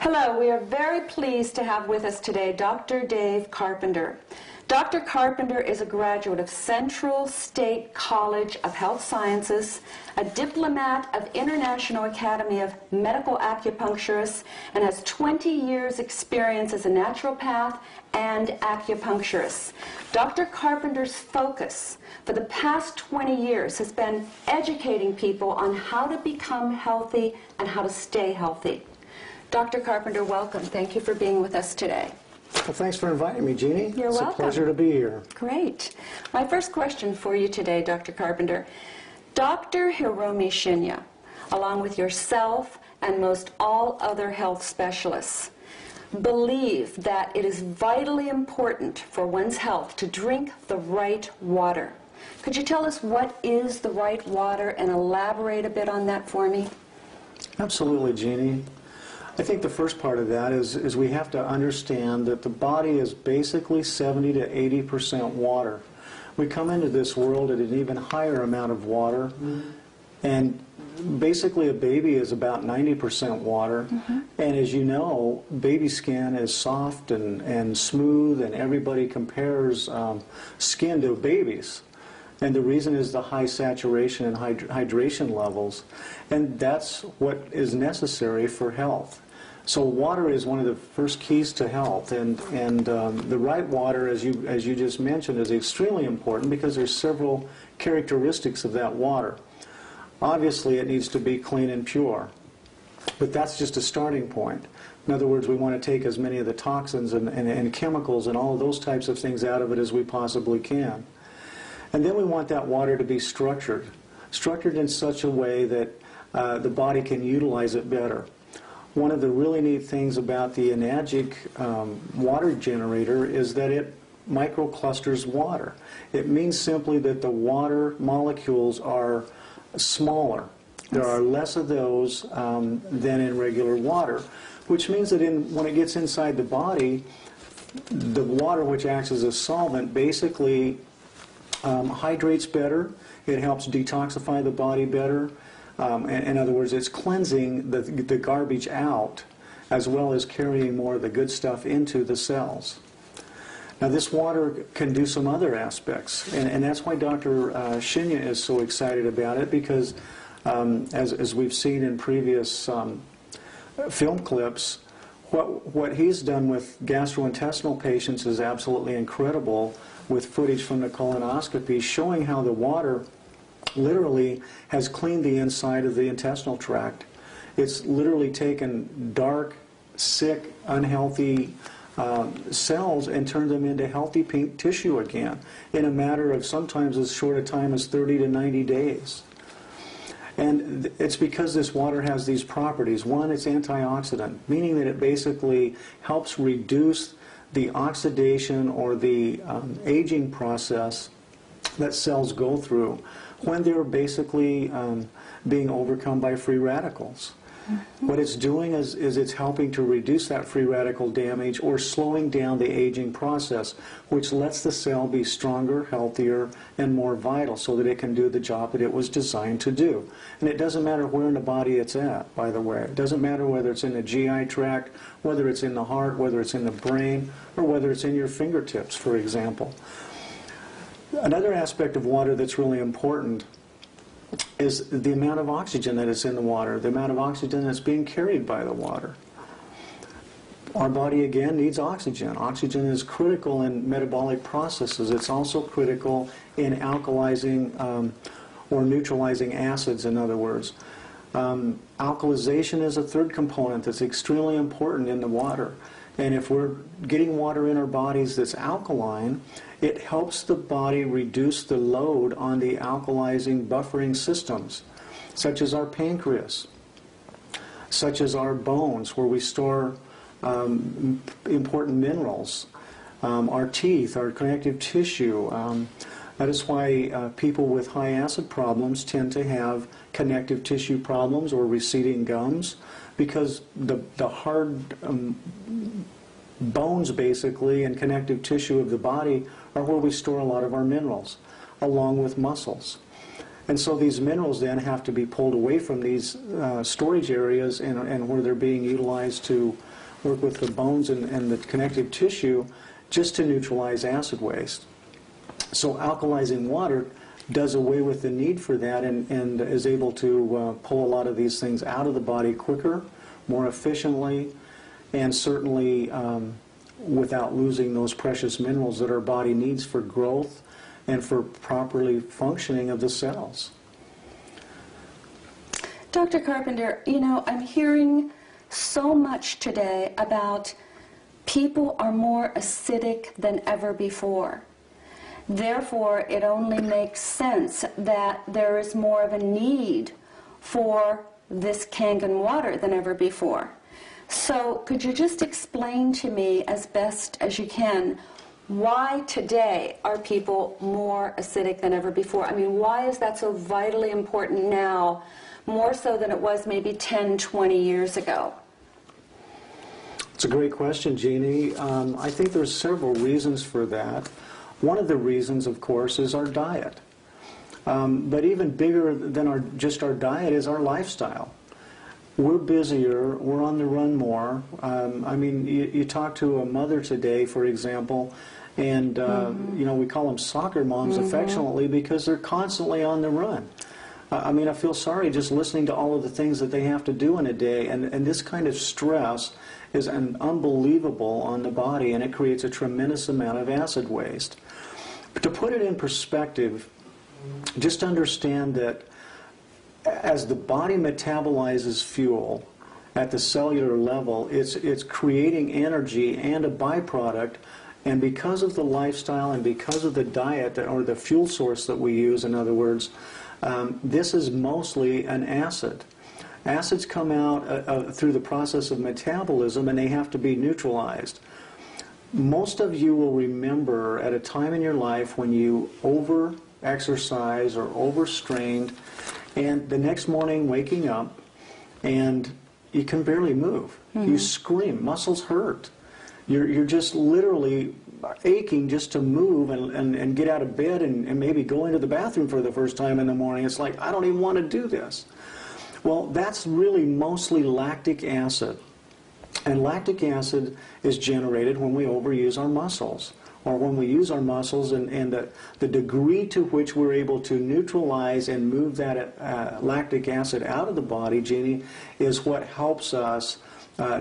Hello, we are very pleased to have with us today Dr. Dave Carpenter. Dr. Carpenter is a graduate of Central State College of Health Sciences, a diplomat of International Academy of Medical Acupuncturists, and has 20 years experience as a naturopath and acupuncturist. Dr. Carpenter's focus for the past 20 years has been educating people on how to become healthy and how to stay healthy. Dr. Carpenter, welcome. Thank you for being with us today. Well, thanks for inviting me, Jeannie. You're welcome. It's a pleasure to be here. Great. My first question for you today, Dr. Carpenter. Dr. Hiromi Shinya, along with yourself and most all other health specialists, believe that it is vitally important for one's health to drink the right water. Could you tell us what is the right water and elaborate a bit on that for me? Absolutely, Jeannie. I think the first part of that is we have to understand that the body is basically 70 to 80% water. We come into this world at an even higher amount of water, and basically a baby is about 90% water, and as you know, baby skin is soft and smooth, and everybody compares skin to babies. And the reason is the high saturation and hydration levels, and that's what is necessary for health. So water is one of the first keys to health, and the right water, as you just mentioned, is extremely important because there's several characteristics of that water. Obviously, it needs to be clean and pure, but that's just a starting point. In other words, we want to take as many of the toxins and chemicals and all of those types of things out of it as we possibly can. And then we want that water to be structured in such a way that the body can utilize it better. One of the really neat things about the enagic water generator is that it microclusters water. It means simply that the water molecules are smaller. There are less of those than in regular water, which means that when it gets inside the body, the water, which acts as a solvent, basically hydrates better. It helps detoxify the body better. In other words, it's cleansing the garbage out as well as carrying more of the good stuff into the cells. Now this water can do some other aspects, and that's why Dr. Shinya is so excited about it, because as we've seen in previous film clips, what he's done with gastrointestinal patients is absolutely incredible, with footage from the colonoscopy showing how the water literally has cleaned the inside of the intestinal tract. It's literally taken dark, sick, unhealthy cells and turned them into healthy pink tissue again in a matter of sometimes as short a time as 30 to 90 days. And it's because this water has these properties. One, it's antioxidant, meaning that it basically helps reduce the oxidation or the aging process that cells go through when they're basically being overcome by free radicals. What it's doing is it's helping to reduce that free radical damage or slowing down the aging process, which lets the cell be stronger, healthier, and more vital so that it can do the job that it was designed to do. And it doesn't matter where in the body it's at, by the way. It doesn't matter whether it's in the GI tract, whether it's in the heart, whether it's in the brain, or whether it's in your fingertips, for example. Another aspect of water that's really important is the amount of oxygen that is in the water, the amount of oxygen that's being carried by the water. Our body, again, needs oxygen. Oxygen is critical in metabolic processes. It's also critical in alkalizing or neutralizing acids, in other words. Alkalization is a third component that's extremely important in the water. And if we're getting water in our bodies that's alkaline, it helps the body reduce the load on the alkalizing buffering systems, such as our pancreas, such as our bones, where we store important minerals, our teeth, our connective tissue. That is why people with high acid problems tend to have connective tissue problems or receding gums, because the hard bones, basically, and connective tissue of the body are where we store a lot of our minerals, along with muscles. And so these minerals then have to be pulled away from these storage areas and where they're being utilized to work with the bones and the connective tissue just to neutralize acid waste. So alkalizing water does away with the need for that and is able to pull a lot of these things out of the body quicker, more efficiently, and certainly without losing those precious minerals that our body needs for growth and for properly functioning of the cells. Dr. Carpenter, you know, I'm hearing so much today about people are more acidic than ever before. Therefore, it only makes sense that there is more of a need for this Kangen water than ever before. So could you just explain to me as best as you can why today are people more acidic than ever before? I mean, why is that so vitally important now, more so than it was maybe 10, 20 years ago? It's a great question, Jeannie. I think there's several reasons for that. One of the reasons, of course, is our diet. But even bigger than just our diet is our lifestyle. We're busier, we're on the run more. I mean, you talk to a mother today, for example, and you know, we call them soccer moms affectionately because they're constantly on the run. I mean, I feel sorry just listening to all of the things that they have to do in a day, and this kind of stress is unbelievable on the body, and it creates a tremendous amount of acid waste. But to put it in perspective, just understand that as the body metabolizes fuel at the cellular level, it's creating energy and a byproduct, and because of the lifestyle and because of the diet or the fuel source that we use, in other words, this is mostly an acid. Acids come out through the process of metabolism, and they have to be neutralized. Most of you will remember at a time in your life when you over-exercise or overstrained, and the next morning waking up and you can barely move. You scream, muscles hurt. You're just literally aching just to move and get out of bed and maybe go into the bathroom for the first time in the morning. It's like, I don't even want to do this. Well, that's really mostly lactic acid. And lactic acid is generated when we overuse our muscles, or when we use our muscles, and the degree to which we're able to neutralize and move that lactic acid out of the body, Jeannie, is what helps us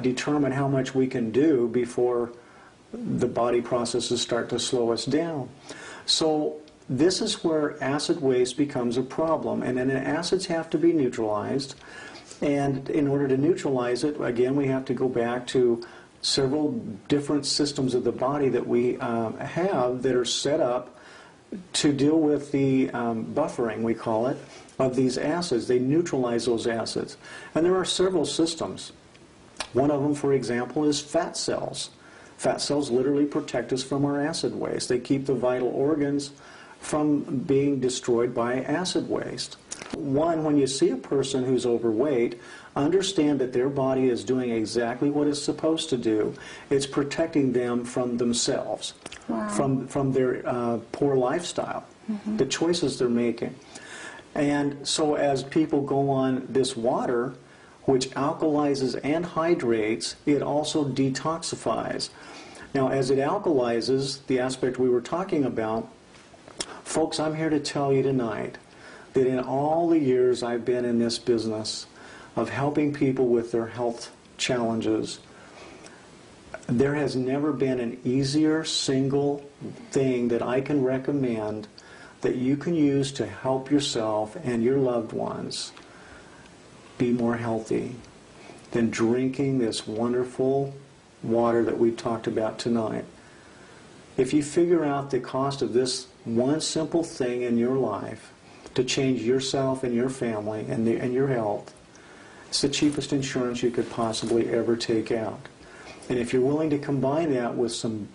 determine how much we can do before the body processes start to slow us down. So this is where acid waste becomes a problem, and then the acids have to be neutralized. And in order to neutralize it, again, we have to go back to several different systems of the body that we have that are set up to deal with the buffering, we call it, of these acids. They neutralize those acids. And there are several systems. One of them, for example, is fat cells. Fat cells literally protect us from our acid waste. They keep the vital organs from being destroyed by acid waste. One, when you see a person who's overweight, understand that their body is doing exactly what it's supposed to do. It's protecting them from themselves, from their poor lifestyle, the choices they're making. And so as people go on this water, which alkalizes and hydrates, it also detoxifies. Now, as it alkalizes, the aspect we were talking about, folks, I'm here to tell you tonight that in all the years I've been in this business of helping people with their health challenges, there has never been an easier single thing that I can recommend that you can use to help yourself and your loved ones be more healthy than drinking this wonderful water that we've talked about tonight. If you figure out the cost of this one simple thing in your life to change yourself and your family and your health, it's the cheapest insurance you could possibly ever take out. And if you're willing to combine that with some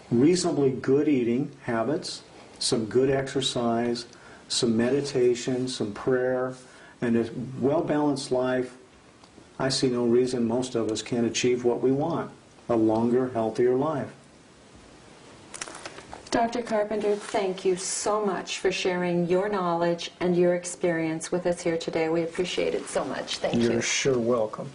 reasonably good eating habits, some good exercise, some meditation, some prayer, and a well-balanced life, I see no reason most of us can't achieve what we want, a longer, healthier life. Dr. Carpenter, thank you so much for sharing your knowledge and your experience with us here today. We appreciate it so much. Thank you. You're sure welcome.